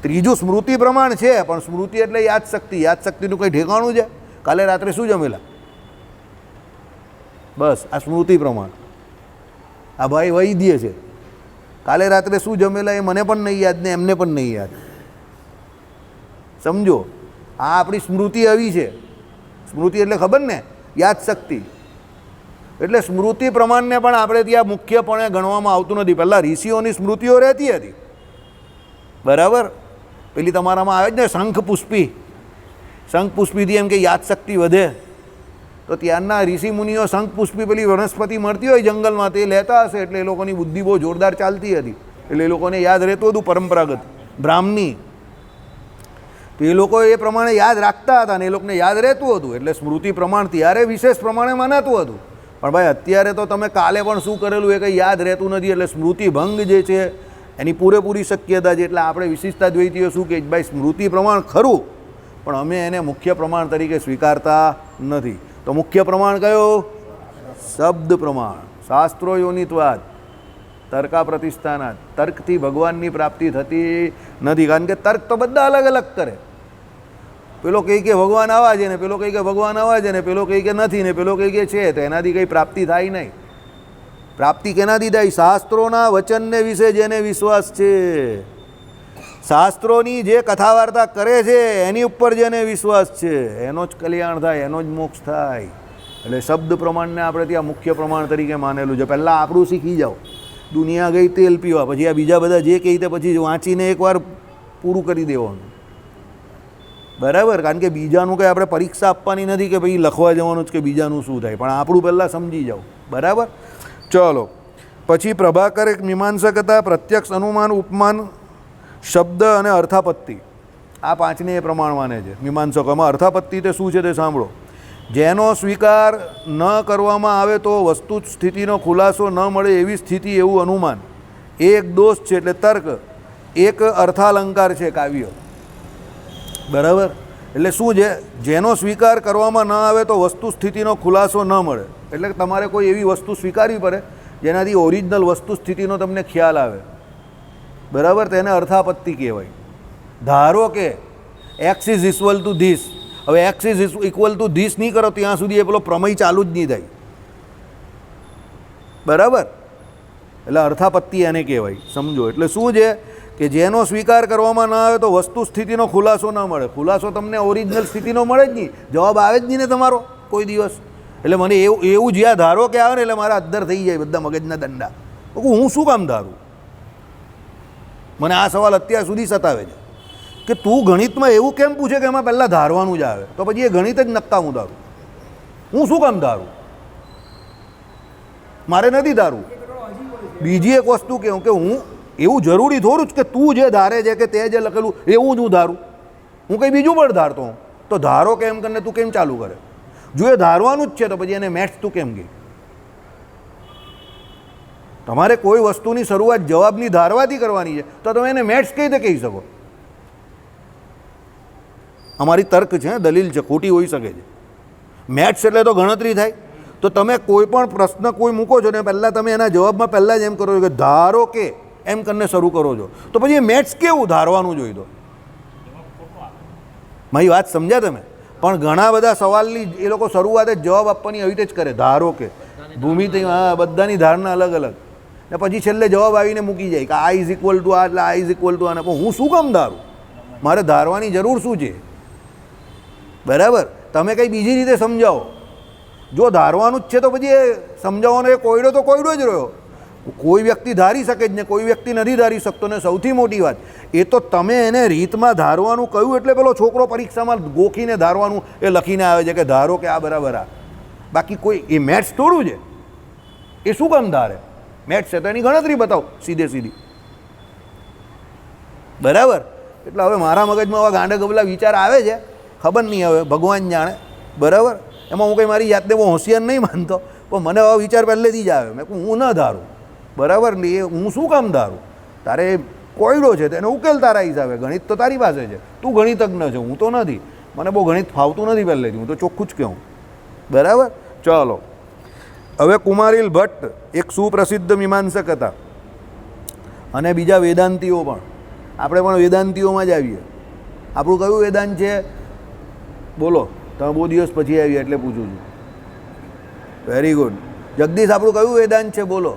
ત્રીજું સ્મૃતિ પ્રમાણ છે, પણ સ્મૃતિ એટલે યાદશક્તિ. યાદશક્તિનું કંઈ ઠેકાણું છે? કાલે રાત્રે શું જમેલા? બસ આ સ્મૃતિ પ્રમાણ. આ ભાઈ વૈદ્ય છે, કાલે રાત્રે શું જમેલા એ મને પણ નહીં યાદ ને એમને પણ નહીં યાદ. સમજો, આ આપણી સ્મૃતિ આવી છે. સ્મૃતિ એટલે ખબર ને, યાદશક્તિ. એટલે સ્મૃતિ પ્રમાણને પણ આપણે ત્યાં મુખ્યપણે ગણવામાં આવતું નથી. પહેલાં ઋષિઓની સ્મૃતિઓ રહેતી હતી. બરાબર, પેલી તમારામાં આવે જ ને શંખપુષ્પી. શંખપુષ્પીથી એમ કે યાદશક્તિ વધે, તો ત્યારના ઋષિ મુનિઓ શંખપુષ્પી પેલી વનસ્પતિ મળતી હોય જંગલમાં તે લેતા હશે, એટલે એ લોકોની બુદ્ધિ બહુ જોરદાર ચાલતી હતી. એટલે એ લોકોને યાદ રહેતું હતું પરંપરાગત બ્રાહ્મણી. તો એ લોકો એ પ્રમાણે યાદ રાખતા હતા અને એ લોકોને યાદ રહેતું હતું. એટલે સ્મૃતિ પ્રમાણ ત્યારે વિશેષ પ્રમાણે મનાતું હતું. પણ ભાઈ અત્યારે તો તમે કાલે પણ શું કરેલું એ કંઈ યાદ રહેતું નથી. એટલે સ્મૃતિ ભંગ જે છે એની પૂરેપૂરી શક્યતા છે. એટલે આપણે વિશિષ્ટતા દ્વૈતીઓ શું કહે? ભાઈ સ્મૃતિ પ્રમાણ ખરું, પણ અમે એને મુખ્ય પ્રમાણ તરીકે સ્વીકારતા નથી. તો મુખ્ય પ્રમાણ કયો? શબ્દ પ્રમાણ. શાસ્ત્રો યોનિત્વાદ, તર્કા પ્રતિષ્ઠાના. તર્કથી ભગવાનની પ્રાપ્તિ થતી નથી, કારણ કે તર્ક તો બધા અલગ અલગ કરે. પેલો કહે કે ભગવાન આવા છે ને પેલો કહે કે ભગવાન આવા છે ને પેલો કહે કે નથી ને પેલો કહે કે છે, તો એનાથી કંઈ પ્રાપ્તિ થાય નહીં. પ્રાપ્તિ કેનાથી થાય? શાસ્ત્રોના વચનને વિશે જેને વિશ્વાસ છે, શાસ્ત્રોની જે કથા વાર્તા કરે છે એની ઉપર જેને વિશ્વાસ છે, એનો જ કલ્યાણ થાય, એનો જ મોક્ષ થાય. એટલે શબ્દ પ્રમાણને આપણે ત્યાં મુખ્ય પ્રમાણ તરીકે માનેલું છે. પહેલાં આપણું શીખી જાઓ. દુનિયા ગઈ તેલ પીવા, પછી આ બીજા બધા જે કહી તે પછી વાંચીને એકવાર પૂરું કરી દેવાનું. બરાબર, કારણ કે બીજાનું કંઈ આપણે પરીક્ષા આપવાની નથી કે ભાઈ લખવા જવાનું જ કે બીજાનું શું થાય, પણ આપણું પહેલાં સમજી જાઓ. બરાબર, ચલો. પછી પ્રભાકર એક મીમાંસક હતા. પ્રત્યક્ષ, અનુમાન, ઉપમાન, શબ્દ અને અર્થાપત્તિ, આ પાંચને એ પ્રમાણ માને છે મીમાંસકોમાં. અર્થાપત્તિ તે શું છે તે સાંભળો. જેનો સ્વીકાર ન કરવામાં આવે તો વસ્તુ સ્થિતિનો ખુલાસો ન મળે એવી સ્થિતિ, એવું અનુમાન. એક દોષ છે એટલે તર્ક, એક અર્થાલંકાર છે કાવ્ય. બરાબર, એટલે શું છે, જેનો સ્વીકાર કરવામાં ન આવે તો વસ્તુ સ્થિતિનો ખુલાસો ન મળે. એટલે તમારે કોઈ એવી વસ્તુ સ્વીકારવી પડે જેનાથી ઓરિજિનલ વસ્તુ સ્થિતિનો તમને ખ્યાલ આવે. બરાબર, તેને અર્થાપત્તિ કહેવાય. ધારો કે x is equal to this, હવે x is equal to this નહીં કરો ત્યાં સુધી એ પેલો પ્રમેય ચાલુ જ નહીં થાય. બરાબર, એટલે અર્થાપત્તિ એને કહેવાય. સમજો, એટલે શું છે કે જેનો સ્વીકાર કરવામાં ન આવે તો વસ્તુ સ્થિતિનો ખુલાસો ન મળે. ખુલાસો તમને ઓરિજિનલ સ્થિતિનો મળે જ નહીં, જવાબ આવે જ નહીં ને તમારો કોઈ દિવસ. એટલે મને એવું જ્યાં ધારો કે આવે ને એટલે મારા અદ્દર થઈ જાય બધા મગજના દંડા. હું શું કામ ધારું? મને આ સવાલ અત્યાર સુધી સતાવે છે કે તું ગણિતમાં એવું કેમ પૂછે કે એમાં પહેલાં ધારવાનું જ આવે, તો પછી એ ગણિત જ નક્કામું ધારું. હું શું કામ ધારું? મારે નથી ધારવું. બીજી એક વસ્તુ કહું કે હું એવું જરૂરી થોડું જ કે તું જે ધારે છે કે તે જે લખેલું એવું જ હું ધારું. હું કંઈ બીજું પણ ધારતો હું તો ધારો કે એમ કરીને તું કેમ ચાલુ કરે? જો એ ધારવાનું જ છે તો પછી એને મેથ્સ તું કેમ કહે? તમારે કોઈ વસ્તુની શરૂઆત જવાબની ધારવાથી કરવાની છે તો તમે એને મેથ્સ કઈ રીતે કહી શકો? અમારી તર્ક છે, દલીલ છે, ખોટી હોઈ શકે છે. મેથ્સ એટલે તો ગણતરી થાય. તો તમે કોઈ પણ પ્રશ્ન કોઈ મૂકો છો ને પહેલાં તમે એના જવાબમાં પહેલાં જ એમ કરો છો કે ધારો કે એમ કરીને શરૂ કરો છો, તો પછી એ મેથ્સ કેવું ધારવાનું જોઈ દો. મારી વાત સમજ્યા તમે? પણ ઘણા બધા સવાલની એ લોકો શરૂઆત જ જવાબ આપવાની આવી રીતે જ કરે. ધારો કે ભૂમિતિ, હા, બધાની ધારણા અલગ અલગ, ને પછી છેલ્લે જવાબ આવીને મૂકી જાય કે આ ઇઝ ઇક્વલ ટુ આ, એટલે આ ઇઝ ઇક્વલ ટુ આને. પણ હું શું કામ ધારું? મારે ધારવાની જરૂર શું છે? બરાબર, તમે કંઈ બીજી રીતે સમજાવો. જો ધારવાનું જ છે તો પછી એ સમજાવવાનો એ કોયડો તો કોયડો જ રહ્યો. કોઈ વ્યક્તિ ધારી શકે જ ને કોઈ વ્યક્તિ નથી ધારી શકતો. ને સૌથી મોટી વાત એ તો તમે એને રીતમાં ધારવાનું કહ્યું એટલે પેલો છોકરો પરીક્ષામાં ગોખીને ધારવાનું એ લખીને આવે છે કે ધારો કે આ બરાબર આ. બાકી કોઈ એ મેથ્સ થોડું છે. એ શું કામ ધારે? મેથ્સ છે તો એની ગણતરી બતાવો સીધે સીધી. બરાબર, એટલે હવે મારા મગજમાં આવા ગાંડા ગબલા વિચાર આવે છે, ખબર નહીં, હવે ભગવાન જાણે. બરાબર, એમાં હું કંઈ મારી જાતને બહુ હોશિયાર નહીં માનતો, પણ મને આવા વિચાર પહેલેથી જ આવે. મેં કહું હું ન ધારું. બરાબર ને, એ હું શું કામ ધારું? તારે કોયડો છે તેને ઉકેલ તારા હિસાબે. ગણિત તો તારી પાસે છે, તું ગણિતજ્ઞ છે, હું તો નથી. મને બહુ ગણિત ફાવતું નથી પહેલેથી, હું તો ચોખ્ખું જ કહું. બરાબર, ચાલો. હવે કુમારીલ ભટ્ટ એક સુપ્રસિદ્ધ મીમાંસક હતા અને બીજા વેદાંતિઓ પણ. આપણે પણ વેદાંતિઓમાં જ આવીએ. આપણું કયું વેદાંત છે બોલો? તમે બહુ દિવસ પછી આવ્યા એટલે પૂછું છું. Very good. જગદીશ, આપણું કયું વેદાંત છે બોલો?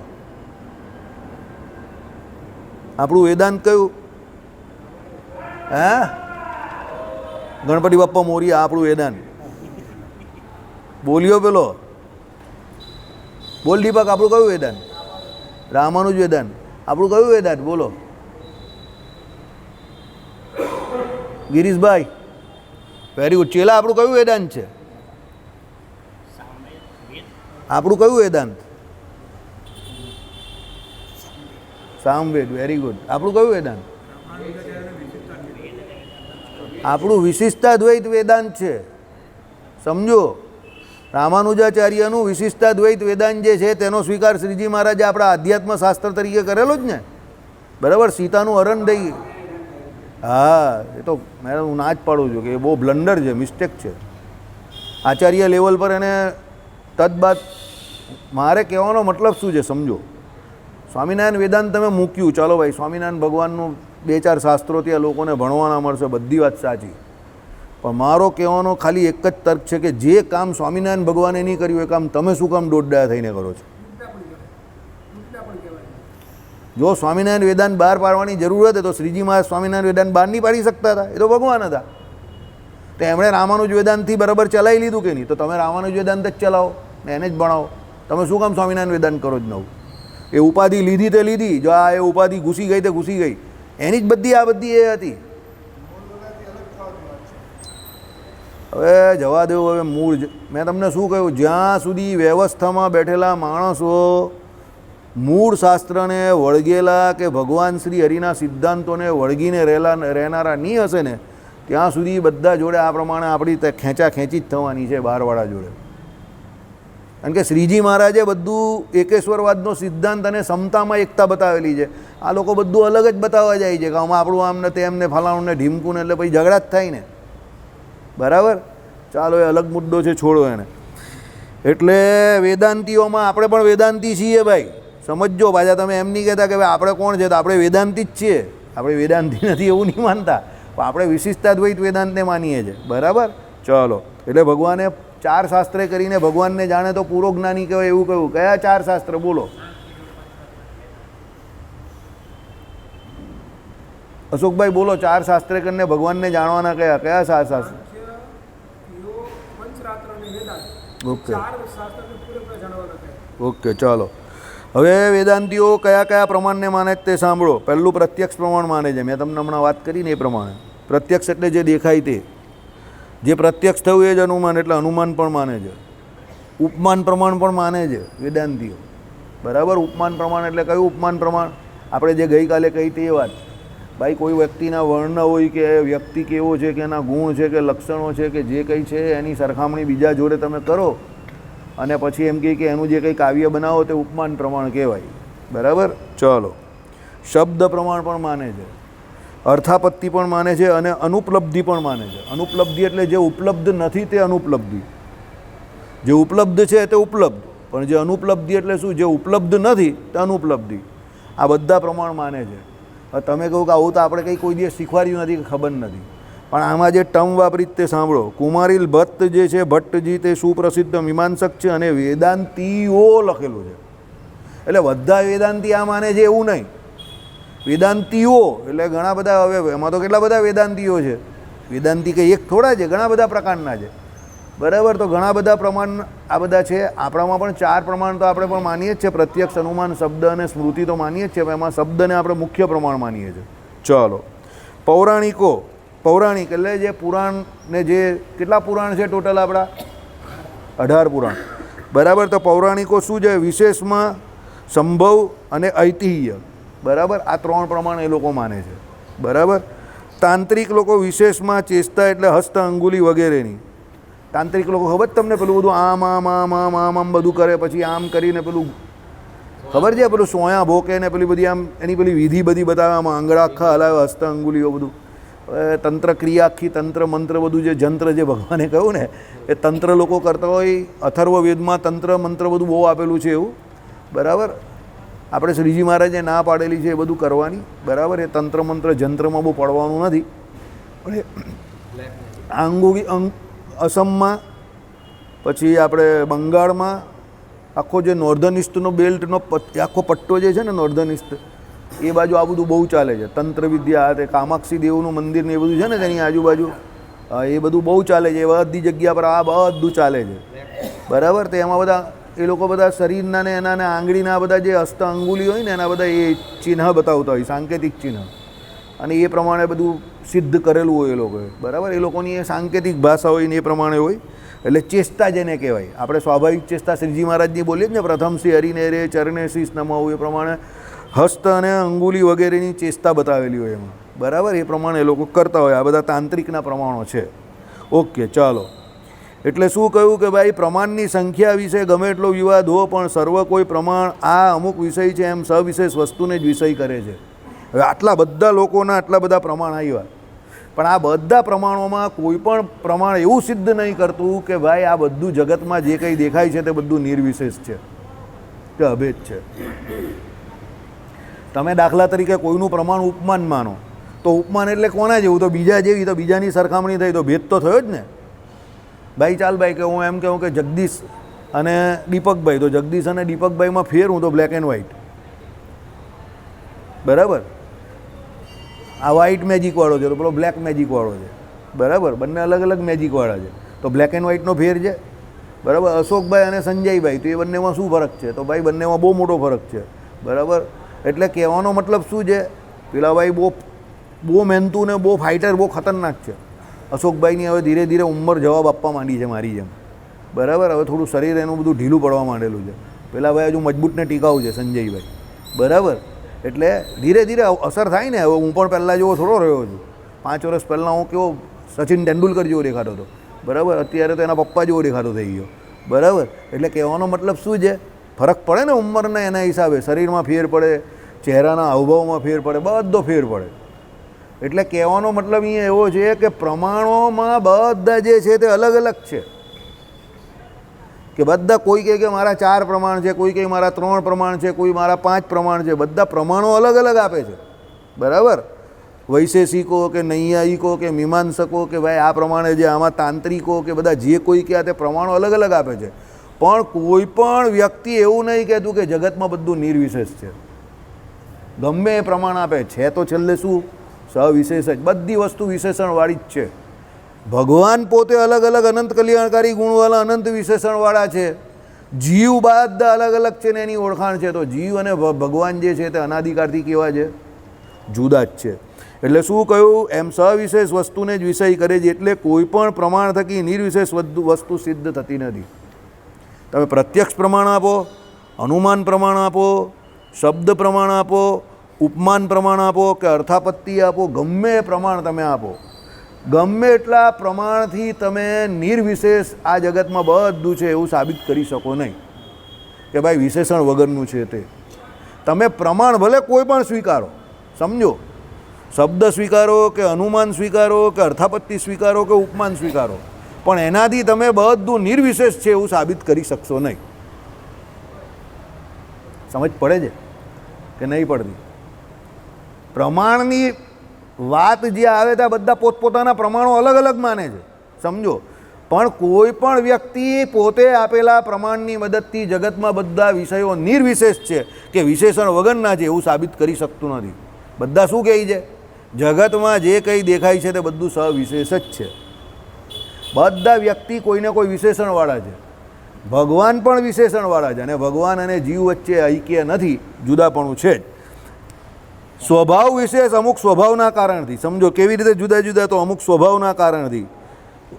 આપણું વેદાંત કયું? હે? ગણપતિ બાપ્પા મોરિયા આપણું વેદાંત બોલ્યો પેલો. બોલ દીપક, આપણું કયું વેદાંત? રામાનુજ વેદાંત. આપણું કયું વેદાંત બોલો? Girishbhai, very good. ચેલા, આપણું કયું વેદાંત છે? આપણું કયું વેદાંત? સામવેદ. Very good. આપણું કયું વેદાંત? આપણું વિશિષ્ટાદ્વૈત વેદાંત છે. સમજો, રામાનુજાચાર્યનું વિશિષ્ટાદ્વૈત વેદાંત જે છે તેનો સ્વીકાર શ્રીજી મહારાજે આપણા આધ્યાત્મ શાસ્ત્ર તરીકે કરેલો જ ને. બરાબર, સીતાનું હરણ થઈ. હા, એ તો હું ના જ પાડું છું કે એ બહુ બ્લન્ડર છે, મિસ્ટેક છે. આચાર્ય લેવલ પર એને તદબાદ મારે કહેવાનો મતલબ શું છે સમજો. સ્વામિનારાયણ વેદાંત તમે મૂક્યું, ચાલો ભાઈ, સ્વામિનારાયણ ભગવાનનું 2-4 શાસ્ત્રો ત્યાં લોકોને ભણવાના મળશે, બધી વાત સાચી. પણ મારો કહેવાનો ખાલી એક જ તર્ક છે કે જે કામ સ્વામિનારાયણ ભગવાને નહીં કર્યું એ કામ તમે શું કામ દોડડાયા થઈને કરો છો? જો સ્વામિનારાયણ વેદાંત બહાર પાડવાની જરૂર હતી તો શ્રીજી મહારાજ સ્વામિનારાયણ વેદાંત બહાર નહીં પાડી શકતા હતા? એ તો ભગવાન હતા. તો એમણે રામાનુજ વેદાંતથી બરાબર ચલાવી લીધું કે નહીં? તો તમે રામાનુજ વેદાંત જ ચલાવો ને એને જ ભણાવો. તમે શું કામ સ્વામિનારાયણ વેદાંત કરો જ નવું? એ ઉપાધિ લીધી તે લીધી, જો આ એ ઉપાધિ ઘૂસી ગઈ તે ઘૂસી ગઈ, એની જ બધી આ બધી એ હતી. હવે જવા દેવું. હવે મૂળ મેં તમને શું કહ્યું, જ્યાં સુધી વ્યવસ્થામાં બેઠેલા માણસો મૂળ શાસ્ત્રને વળગેલા કે ભગવાન શ્રી હરિના સિદ્ધાંતોને વળગીને રહેનારા નહીં હશે ને ત્યાં સુધી બધા જોડે આ પ્રમાણે આપણી ખેંચાખેંચી જ થવાની છે બહારવાળા જોડે. કારણ કે શ્રીજી મહારાજે બધું એકેશ્વરવાદનો સિદ્ધાંત અને સમતામાં એકતા બતાવેલી છે. આ લોકો બધું અલગ જ બતાવવા જાય છે કે આમાં આપણું આમ ને તેમ ને ફલાણું ને ઢીમકું ને, એટલે પછી ઝઘડા જ થાય ને. બરાબર, ચાલો એ અલગ મુદ્દો છે, છોડો એને. એટલે વેદાંતિઓમાં આપણે પણ વેદાંતી છીએ ભાઈ, સમજો. પાછા તમે એમ નહીં કહેતા કે ભાઈ આપણે કોણ છે, તો આપણે વેદાંતી જ છીએ. આપણે વેદાંતી નથી એવું નહીં માનતા, પણ આપણે વિશિષ્ટાદ્વૈત વેદાંતને માનીએ છીએ. બરાબર, ચલો. એટલે ભગવાને 4 શાસ્ત્રે કરીને ભગવાનને જાણે તો પૂરો જ્ઞાની કહેવાય એવું કહ્યું. કયા 4 શાસ્ત્ર બોલો? અશોકભાઈ બોલો, 4 શાસ્ત્રે કરીને ભગવાનને જાણવાના કયા કયા 4 શાસ્ત્ર? ઓકે ઓકે, ચાલો. હવે વેદાંતિઓ કયા કયા પ્રમાણને માને તે સાંભળો. પહેલું પ્રત્યક્ષ પ્રમાણ માને છે. મેં તમને હમણાં વાત કરીને એ પ્રમાણે. પ્રત્યક્ષ એટલે જે દેખાય તે, જે પ્રત્યક્ષ થયું એ જ અનુમાન, એટલે અનુમાન પણ માને છે. ઉપમાન પ્રમાણ પણ માને છે વેદાંતિઓ. બરાબર, ઉપમાન પ્રમાણ એટલે કયું ઉપમાન પ્રમાણ? આપણે જે ગઈકાલે કહી તે વાત. ભાઈ કોઈ વ્યક્તિના વર્ણ હોય કે વ્યક્તિ કેવો છે કે એના ગુણ છે કે લક્ષણો છે કે જે કંઈ છે એની સરખામણી બીજા જોડે તમે કરો અને પછી એમ કહે કે એનું જે કંઈ કાવ્ય બનાવો તે ઉપમાન પ્રમાણ કહેવાય. બરાબર, ચલો. શબ્દ પ્રમાણ પણ માને છે, અર્થાપત્તિ પણ માને છે અને અનુપલબ્ધિ પણ માને છે. અનુપલબ્ધિ એટલે જે ઉપલબ્ધ નથી તે અનુપલબ્ધિ, જે ઉપલબ્ધ છે તે ઉપલબ્ધ, પણ જે અનુપલબ્ધિ એટલે શું? જે ઉપલબ્ધ નથી તે અનુપલબ્ધિ. આ બધા પ્રમાણ માને છે. તમે કહો કે આવું તો આપણે કંઈ કોઈ દિવસ શીખવાડ્યું નથી કે ખબર નથી, પણ આમાં જે ટર્મ વાપરી તે સાંભળો. કુમારીલ ભટ્ટ જે છે, ભટ્ટજી તે સુપ્રસિદ્ધ મીમાંસક છે અને વેદાંતિઓ લખેલું છે. એટલે બધા વેદાંતિ આ માને છે એવું નહીં. વેદાંતિઓ એટલે ઘણા બધા. હવે એમાં તો કેટલા બધા વેદાંતિઓ છે. વેદાંતિ કંઈ એક થોડા છે, ઘણા બધા પ્રકારના છે. બરાબર, તો ઘણા બધા પ્રમાણ આ બધા છે. આપણામાં પણ 4 પ્રમાણ તો આપણે પણ માનીએ જ છે. પ્રત્યક્ષ, અનુમાન, શબ્દ અને સ્મૃતિ તો માનીએ જ છે. એમાં શબ્દને આપણે મુખ્ય પ્રમાણ માનીએ છીએ. ચલો. પૌરાણિકો, પૌરાણિક એટલે જે પુરાણને, જે કેટલા પુરાણ છે ટોટલ આપણા? 18 પુરાણ. બરાબર, તો પૌરાણિકો શું છે? વિશેષમાં સંભવ અને ઐતિહ્ય. બરાબર, આ 3 પ્રમાણ એ લોકો માને છે. બરાબર. તાંત્રિક લોકો વિશેષમાં ચેષ્ટા એટલે હસ્ત, અંગુલી વગેરેની. તાંત્રિક લોકો ખબર તમને પેલું બધું આમ આમ આમ આમ આમ આમ બધું કરે, પછી આમ કરીને પેલું ખબર છે, પેલું સોયા ભોકે ને પેલી બધી આમ એની પેલી વિધિ બધી બતાવે, આમાં આંગળા આખા હલાવે, હસ્ત અંગુલીઓ બધું. તંત્ર ક્રિયા આખી, તંત્ર મંત્ર બધું, જે જંત્ર જે ભગવાને કહ્યું ને એ તંત્ર લોકો કરતા હોય. અથર્વ વેદમાં તંત્ર મંત્ર બધું બહુ આપેલું છે એવું. બરાબર, આપણે શ્રીજી મહારાજે ના પાડેલી છે એ બધું કરવાની. બરાબર, એ તંત્ર મંત્ર જંત્રમાં બહુ પડવાનું નથી. પણ અંગુલી અસમમાં, પછી આપણે બંગાળમાં આખો જે નોર્ધન ઇસ્ટનો બેલ્ટનો આખો પટ્ટો જે છે ને નોર્ધન ઇસ્ટ, એ બાજુ આ બધું બહુ ચાલે છે. તંત્ર વિદ્યા, તે કામાક્ષી દેવનું મંદિર ને એ બધું છે ને તેની આજુબાજુ, એ બધું બહુ ચાલે છે. એ બધી જગ્યા પર આ બધું ચાલે છે. બરાબર, તો એમાં બધા એ લોકો બધા શરીરના ને એના ને આંગળીના બધા જે હસ્ત અંગુલી હોય ને એના બધા એ ચિહ્ન બતાવતા હોય, સાંકેતિક ચિહ્ન, અને એ પ્રમાણે બધું સિદ્ધ કરેલું હોય એ લોકોએ. બરાબર, એ લોકોની એ સાંકેતિક ભાષા હોય ને એ પ્રમાણે હોય. એટલે ચેષ્ટા જેને કહેવાય. આપણે સ્વાભાવિક ચેષ્ટા શ્રીજી મહારાજની બોલીએ જ ને, પ્રથમ શ્રી હરિને રે ચરણે શીશ નમાવું, એ પ્રમાણે હસ્ત અને અંગુલી વગેરેની ચેષ્ટા બતાવેલી હોય એમાં. બરાબર, એ પ્રમાણે એ લોકો કરતા હોય. આ બધા તાંત્રિકના પ્રમાણો છે. ઓકે, ચાલો. એટલે શું કહ્યું કે ભાઈ પ્રમાણની સંખ્યા વિશે ગમે એટલો વિવાદ હો, પણ સર્વ કોઈ પ્રમાણ આ અમુક વિષય છે એમ સવિશેષ વસ્તુને જ વિષય કરે છે. હવે આટલા બધા લોકોના આટલા બધા પ્રમાણ આવ્યા, પણ આ બધા પ્રમાણોમાં કોઈ પણ પ્રમાણ એવું સિદ્ધ નહીં કરતું કે ભાઈ આ બધું જગતમાં જે કંઈ દેખાય છે તે બધું નિર્વિશેષ છે કે અભેદ છે. તમે દાખલા તરીકે કોઈનું પ્રમાણ ઉપમાન માનો, તો ઉપમાન એટલે કોના જેવું? તો બીજા જેવી, તો બીજાની સરખામણી થઈ તો ભેદ તો થયો જ ને. ભાઈ ચાલ ભાઈ કે હું એમ કહું કે જગદીશ અને દીપકભાઈ, તો જગદીશ અને દીપકભાઈમાં ફેર હું તો બ્લેક એન્ડ વ્હાઇટ. બરાબર, આ વ્હાઇટ મેજિકવાળો છે તો પેલો બ્લેક મેજિકવાળો છે. બરાબર, બંને અલગ અલગ મેજિકવાળા છે તો બ્લેક એન્ડ વ્હાઇટનો ફેર છે. બરાબર, અશોકભાઈ અને સંજયભાઈ, તો એ બંનેમાં શું ફરક છે? તો ભાઈ બંનેમાં બહુ મોટો ફરક છે. બરાબર, એટલે કહેવાનો મતલબ શું છે? પેલા ભાઈ બહુ મહેનતુ ને બહુ ફાઇટર, બહુ ખતરનાક છે. અશોકભાઈની હવે ધીરે ધીરે ઉંમર જવાબ આપવા માંડી છે મારી જેમ. બરાબર, હવે થોડું શરીર એનું બધું ઢીલું પડવા માંડેલું છે. પેલા ભાઈ હજુ મજબૂત ને ટીકાઉ છે સંજયભાઈ. બરાબર, એટલે ધીરે ધીરે અસર થાય ને. હવે હું પણ પહેલાં જેવો થોડો રહ્યો છું. 5 વર્ષ પહેલાં હું કેવો સચિન તેંડુલકર જેવો દેખાતો હતો. બરાબર, અત્યારે તો એના પપ્પા જેવો દેખાતો થઈ ગયો. બરાબર, એટલે કહેવાનો મતલબ શું છે? ફરક પડે ને ઉંમરના એના હિસાબે. શરીરમાં ફેર પડે, ચહેરાના હાવભાવમાં ફેર પડે, બધો ફેર પડે. એટલે કહેવાનો મતલબ અહીંયા એવો છે કે પ્રમાણોમાં બધા જે છે તે અલગ અલગ છે, કે બધા કોઈ કહે કે મારા 4 પ્રમાણ છે, કોઈ કહે મારા 3 પ્રમાણ છે, કોઈ મારા 5 પ્રમાણ છે, બધા પ્રમાણો અલગ અલગ આપે છે, બરાબર. વૈશેષિકો કે નૈયાયિકો કે મીમાંસકો કે ભાઈ આ પ્રમાણે જે આમાં તાંત્રિકો કે બધા જે કોઈ કહે તે પ્રમાણો અલગ અલગ આપે છે, પણ કોઈ પણ વ્યક્તિ એવું નહીં કહેતું કે જગતમાં બધું નિર્વિશેષ છે. ગમે એ પ્રમાણ આપે છે તો છેલ્લે શું સવિશેષ જ, બધી વસ્તુ વિશેષણવાળી જ છે. ભગવાન પોતે અલગ અલગ અનંત કલ્યાણકારી ગુણવાળા અનંત વિશેષણવાળા છે, જીવ બધા અલગ અલગ છે ને એની ઓળખાણ છે. તો જીવ અને ભગવાન જે છે તે અનાદિકાળથી કેવા છે? જુદા જ છે. એટલે શું કહ્યું? એમ સવિશેષ વસ્તુને જ વિષય કરે છે, એટલે કોઈ પણ પ્રમાણ થકી નિર્વિશેષ વસ્તુ સિદ્ધ થતી નથી. તમે પ્રત્યક્ષ પ્રમાણ આપો, અનુમાન પ્રમાણ આપો, શબ્દ પ્રમાણ આપો, ઉપમાન પ્રમાણ આપો કે અર્થાપત્તિ આપો, ગમે એ પ્રમાણ તમે આપો, ગમે એટલા પ્રમાણથી તમે નિર્વિશેષ આ જગતમાં બધું છે એવું સાબિત કરી શકો નહીં કે ભાઈ વિશેષણ વગરનું છે તે. તમે પ્રમાણ ભલે કોઈ પણ સ્વીકારો, સમજો, શબ્દ સ્વીકારો કે અનુમાન સ્વીકારો કે અર્થાપત્તિ સ્વીકારો કે ઉપમાન સ્વીકારો, પણ એનાથી તમે બધું નિર્વિશેષ છે એવું સાબિત કરી શકશો નહીં. સમજ પડે છે કે નહીં પડતી? પ્રમાણની વાત જે આવે ત્યાં બધા પોતપોતાના પ્રમાણો અલગ અલગ માને છે, સમજો, પણ કોઈ પણ વ્યક્તિ પોતે આપેલા પ્રમાણની મદદથી જગતમાં બધા વિષયો નિર્વિશેષ છે કે વિશેષણ વગરના છે એવું સાબિત કરી શકતું નથી. બધા શું કહે છે? જગતમાં જે કંઈ દેખાય છે તે બધું સવિશેષ જ છે. બધા વ્યક્તિ કોઈને કોઈ વિશેષણવાળા છે. ભગવાન પણ વિશેષણવાળા છે, અને ભગવાન અને જીવ વચ્ચે ઐક્ય નથી, જુદાપણું છે જ. સ્વભાવ વિશેષ અમુક સ્વભાવના કારણથી, સમજો કેવી રીતે જુદા જુદા? તો અમુક સ્વભાવના કારણથી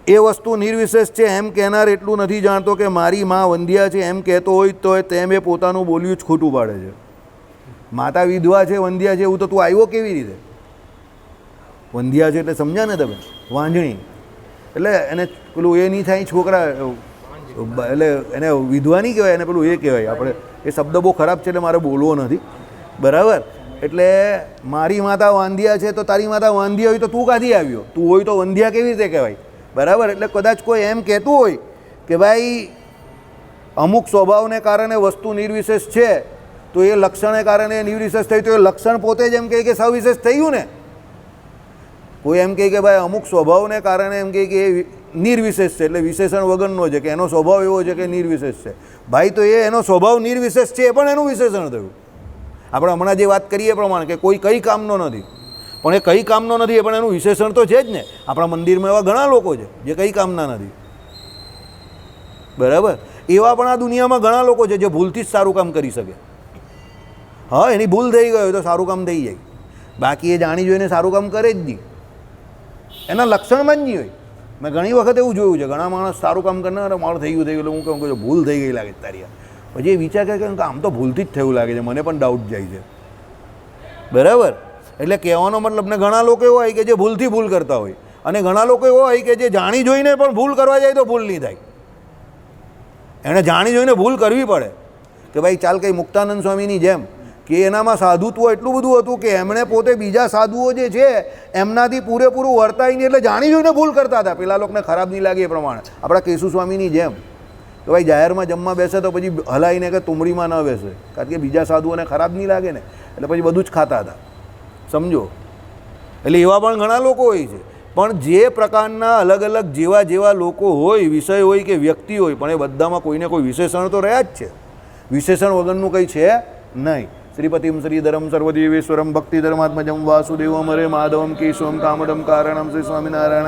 એ વસ્તુ નિર્વિશેષ છે એમ કહેનાર એટલું નથી જાણતો કે મારી માં વંધ્યા છે એમ કહેતો હોય તો તેમ એ પોતાનું બોલ્યું જ ખોટું પાડે છે. માતા વિધવા છે, વંધ્યા છે, એવું તો તું આવ્યો કેવી રીતે? વંધ્યા છે એટલે સમજ્યા ને તમે? વાંજણી એટલે એને પેલું એ નહીં થાય છોકરા, એટલે એને વિધવા નહીં કહેવાય, એને પેલું એ કહેવાય. આપણે એ શબ્દ બહુ ખરાબ છે એટલે મારે બોલવો નથી, બરાબર. એટલે મારી માતા વાંધ્યા છે તો તારી માતા વાંધ્યા હોય તો તું ક્યાંથી આવ્યો? તું હોય તો વંધ્યા કેવી રીતે કહેવાય? બરાબર. એટલે કદાચ કોઈ એમ કહેતું હોય કે ભાઈ અમુક સ્વભાવને કારણે વસ્તુ નિર્વિશેષ છે તો એ લક્ષણને કારણે નિર્વિશેષ થઈ, તો એ લક્ષણ પોતે જ એમ કહે કે સવિશેષ થયું ને. કોઈ એમ કહે કે ભાઈ અમુક સ્વભાવને કારણે એમ કહે કે એ નિર્વિશેષ છે એટલે વિશેષણ વગરનો છે, કે એનો સ્વભાવ એવો છે કે નિર્વિશેષ છે. ભાઈ તો એ એનો સ્વભાવ નિર્વિશેષ છે એ પણ એનું વિશેષણ થયું. આપણે હમણાં જે વાત કરીએ એ પ્રમાણે કે કોઈ કઈ કામનો નથી, પણ એ કઈ કામનો નથી એ પણ એનું વિશેષણ તો છે જ ને. આપણા મંદિરમાં એવા ઘણા લોકો છે જે કઈ કામના નથી, બરાબર. એવા પણ આ દુનિયામાં ઘણા લોકો છે જે ભૂલથી જ સારું કામ કરી શકે. હા, એની ભૂલ થઈ ગઈ તો સારું કામ થઈ જાય, બાકી એ જાણી જોઈને સારું કામ કરે જ નહીં, એના લક્ષણમાં જ નહીં હોય. મેં ઘણી વખત એવું જોયું છે, ઘણા માણસ સારું કામ કરનાર મારું થઈ ગયું હું કહું કે ભૂલ થઈ ગઈ લાગે તારી, પછી એ વિચાર કરે કે આમ તો ભૂલથી જ થયું લાગે છે, મને પણ ડાઉટ જાય છે, બરાબર. એટલે કહેવાનો મતલબ ને ઘણા લોકો એવા હોય કે જે ભૂલથી ભૂલ કરતા હોય, અને ઘણા લોકો એવા હોય કે જે જાણી જોઈને પણ ભૂલ કરવા જાય તો ભૂલ નહીં થાય. એણે જાણી જોઈને ભૂલ કરવી પડે કે ભાઈ ચાલ કંઈ મુક્તાનંદ સ્વામીની જેમ કે એનામાં સાધુત્વ એટલું બધું હતું કે એમણે પોતે બીજા સાધુઓ જે છે એમનાથી પૂરેપૂરું વર્તાય નહીં, એટલે જાણી જોઈને ભૂલ કરતા હતા. પેલા લોકોને ખરાબ નહીં લાગે એ પ્રમાણે. આપણા કેશુ સ્વામીની જેમ કે ભાઈ જાહેરમાં જમવા બેસે તો પછી હલાઈને કે તુમડીમાં ન બેસે, કારણ કે બીજા સાધુઓને ખરાબ નહીં લાગે ને, એટલે પછી બધું જ ખાતા હતા, સમજો. એટલે એવા પણ ઘણા લોકો હોય છે. પણ જે પ્રકારના અલગ અલગ જેવા જેવા લોકો હોય, વિષય હોય કે વ્યક્તિ હોય, પણ એ બધામાં કોઈને કોઈ વિશેષણ તો રહ્યા જ છે. વિશેષણ વગરનું કંઈ છે નહીં. શ્રીપતિમ શ્રીધરમ સર્વદેવેશ્વરમ ભક્તિ ધર્માત્મજમ વાસુદેવમ હરે માધવમ કેશવમ કામદમ કારણમ શ્રી સ્વામિનારાયણ.